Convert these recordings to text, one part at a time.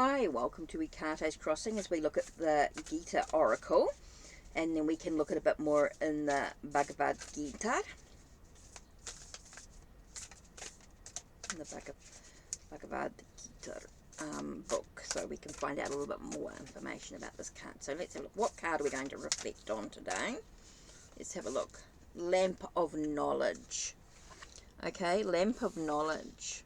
Hi, welcome to Ikate's Crossing as we look at the Gita Oracle, and then we can look at a bit more in the Bhagavad Gita. Bhagavad Gita book, so we can find out a little bit more information about this card. So let's have a look. What card are we going to reflect on today? Let's have a look. Lamp of Knowledge. Okay, Lamp of Knowledge.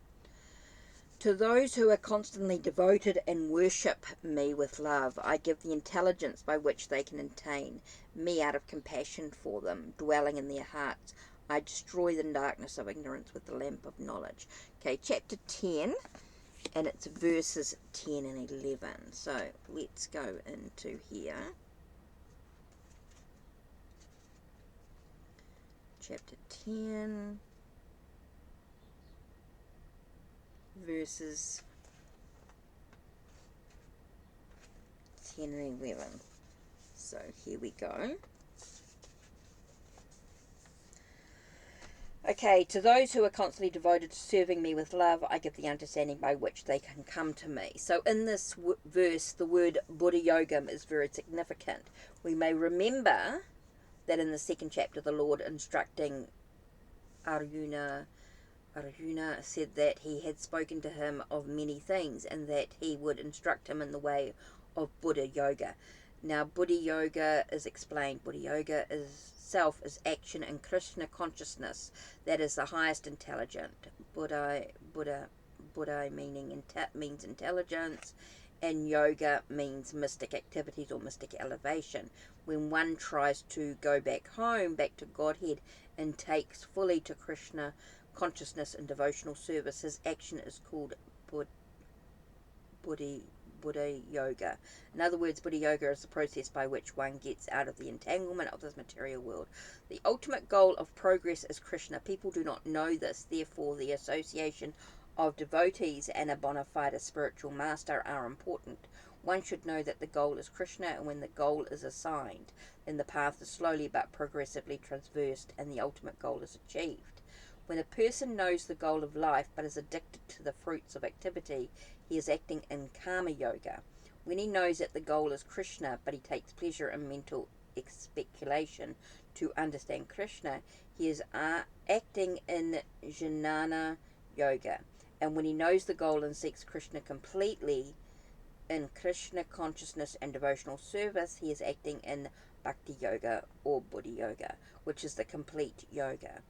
To those who are constantly devoted and worship me with love, I give the intelligence by which they can attain me out of compassion for them, dwelling in their hearts. I destroy the darkness of ignorance with the lamp of knowledge. Okay, chapter 10, and it's verses 10 and 11. So let's go into here. Chapter 10. Verses 10 and 11. So here we go. Okay, to those who are constantly devoted to serving me with love, I give the understanding by which they can come to me. So in this verse, the word Buddha Yogam is very significant. We may remember that in the second chapter, the Lord instructing Arjuna said that he had spoken to him of many things and that he would instruct him in the way of Buddha Yoga. Now, Buddha Yoga is explained. Buddha Yoga itself is action in Krishna consciousness. That is the highest intelligent. Buddha means intelligence, and yoga means mystic activities or mystic elevation. When one tries to go back home, back to Godhead, and takes fully to Krishna consciousness and devotional service, his action is called Buddha Yoga. In other words, Buddha Yoga is the process by which one gets out of the entanglement of this material world. The ultimate goal of progress is Krishna. People do not know this, therefore the association of devotees and a bona fide spiritual master are important. One should know that the goal is Krishna, and when the goal is assigned, then the path is slowly but progressively traversed and the ultimate goal is achieved. When a person knows the goal of life but is addicted to the fruits of activity, he is acting in karma yoga. When he knows that the goal is Krishna but he takes pleasure in mental speculation to understand Krishna, he is acting in jnana yoga. And when he knows the goal and seeks Krishna completely in Krishna consciousness and devotional service, he is acting in bhakti yoga or Buddha yoga, which is the complete yoga.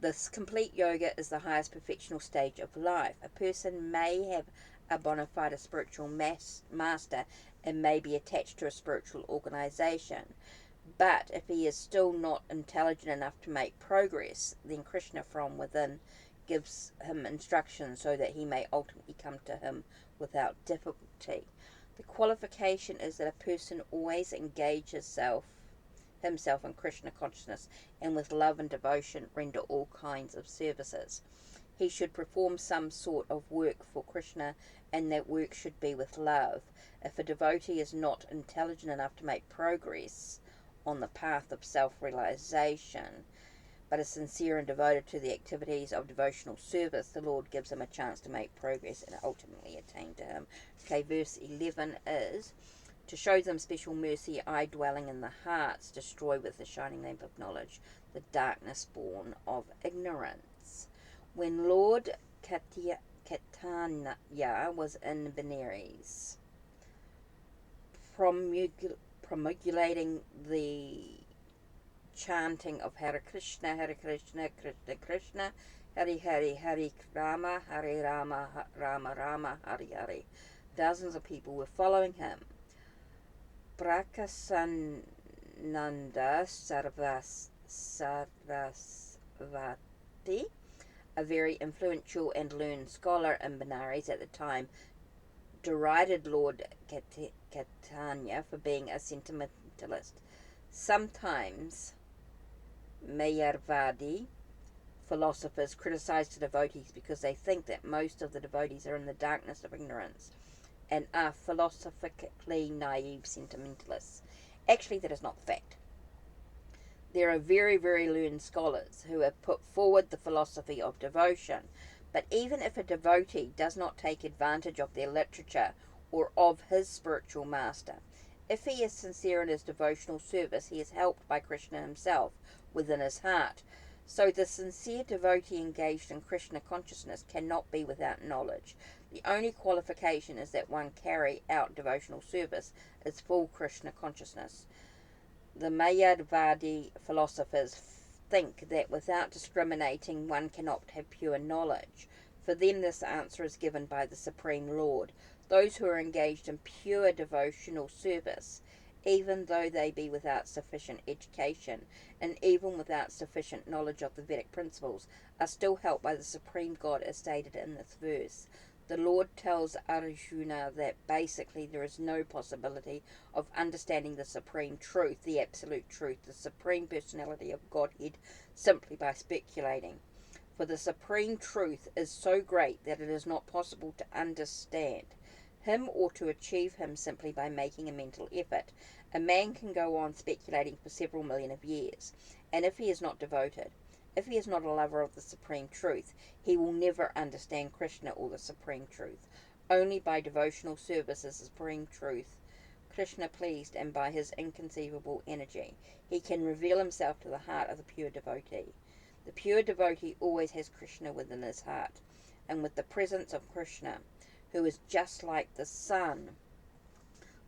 This complete yoga is the highest perfectional stage of life. A person may have a bona fide spiritual master and may be attached to a spiritual organization. But if he is still not intelligent enough to make progress, then Krishna from within gives him instruction so that he may ultimately come to him without difficulty. The qualification is that a person always engages himself in Krishna consciousness and with love and devotion render all kinds of services. He should perform some sort of work for Krishna, and that work should be with love. If a devotee is not intelligent enough to make progress on the path of self-realization, but is sincere and devoted to the activities of devotional service, the Lord gives him a chance to make progress and ultimately attain to him. Okay, verse 11 is, to show them special mercy, I, dwelling in the hearts, destroy with the shining lamp of knowledge the darkness born of ignorance. When Lord Caitanya was in Benares, promulgating the chanting of Hare Krishna, Krishna Krishna, Hare Hare, Hare Rama, Rama Rama, Hare Hare. Thousands of people were following him. Prakasananda Sarasvati, a very influential and learned scholar in Benares at the time, derided Lord Caitanya for being a sentimentalist. Sometimes Mayavadi philosophers criticize the devotees because they think that most of the devotees are in the darkness of ignorance and are philosophically naive sentimentalists. Actually, that is not the fact. There are very, very learned scholars who have put forward the philosophy of devotion, but even if a devotee does not take advantage of their literature or of his spiritual master. If he is sincere in his devotional service, he is helped by Krishna himself within his heart. So the sincere devotee engaged in Krishna consciousness cannot be without knowledge. The only qualification is that one carry out devotional service as full Krishna consciousness. The Mayavadi philosophers think that without discriminating one cannot have pure knowledge. For them this answer is given by the Supreme Lord. Those who are engaged in pure devotional service, even though they be without sufficient education, and even without sufficient knowledge of the Vedic principles, are still helped by the Supreme God as stated in this verse. The Lord tells Arjuna that basically there is no possibility of understanding the Supreme Truth, the Absolute Truth, the Supreme Personality of Godhead, simply by speculating. For the Supreme Truth is so great that it is not possible to understand him or to achieve him simply by making a mental effort. A man can go on speculating for several million of years, and if he is not devoted, if he is not a lover of the Supreme Truth, he will never understand Krishna or the Supreme Truth. Only by devotional service is the Supreme Truth Krishna pleased, and by his inconceivable energy he can reveal himself to the heart of the pure devotee. The pure devotee always has Krishna within his heart, and with the presence of Krishna, who is just like the sun,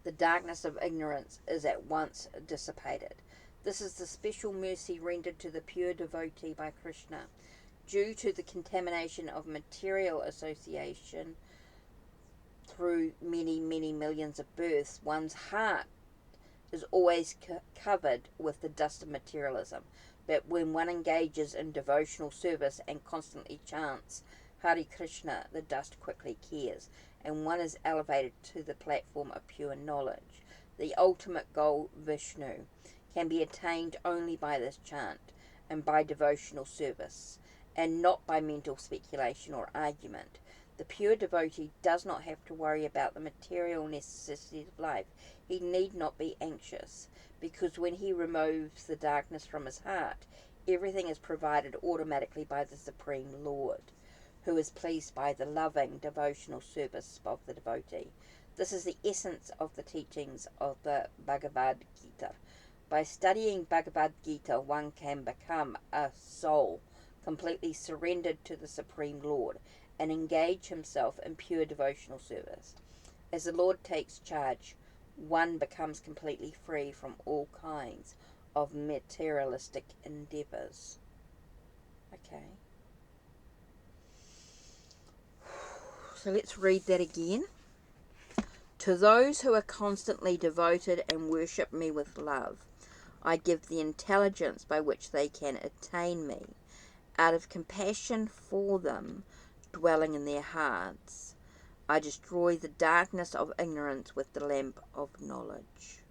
the darkness of ignorance is at once dissipated. This is the special mercy rendered to the pure devotee by Krishna. Due to the contamination of material association through many, many millions of births, one's heart is always covered with the dust of materialism. But when one engages in devotional service and constantly chants Hare Krishna, the dust quickly clears, and one is elevated to the platform of pure knowledge. The ultimate goal, Vishnu, can be attained only by this chant and by devotional service, and not by mental speculation or argument. The pure devotee does not have to worry about the material necessities of life. He need not be anxious, because when he removes the darkness from his heart, everything is provided automatically by the Supreme Lord, who is pleased by the loving devotional service of the devotee. This is the essence of the teachings of the Bhagavad Gita. By studying Bhagavad Gita, one can become a soul completely surrendered to the Supreme Lord and engage himself in pure devotional service. As the Lord takes charge, one becomes completely free from all kinds of materialistic endeavors. Okay. So let's read that again. To those who are constantly devoted and worship me with love, I give the intelligence by which they can attain me. Out of compassion for them, dwelling in their hearts, I destroy the darkness of ignorance with the lamp of knowledge.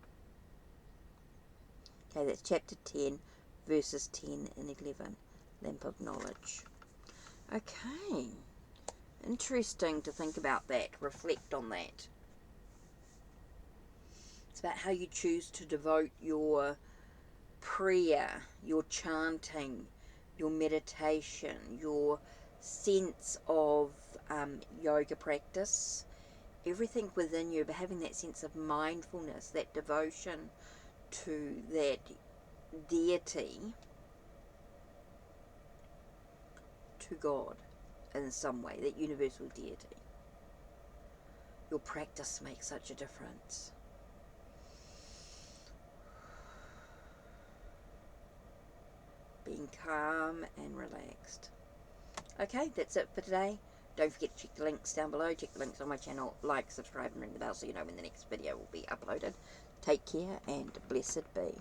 Okay, that's chapter 10, verses 10 and 11. Lamp of knowledge. Okay. Interesting to think about that, reflect on that. It's about how you choose to devote your prayer, your chanting, your meditation, your sense of yoga practice, everything within you, but having that sense of mindfulness, that devotion to that deity, to God in some way, that universal deity. Your practice makes such a difference. Being calm and relaxed. Okay, that's it for today. Don't forget to check the links down below. Check the links on my channel. Like, subscribe, and ring the bell so you know when the next video will be uploaded. Take care and blessed be.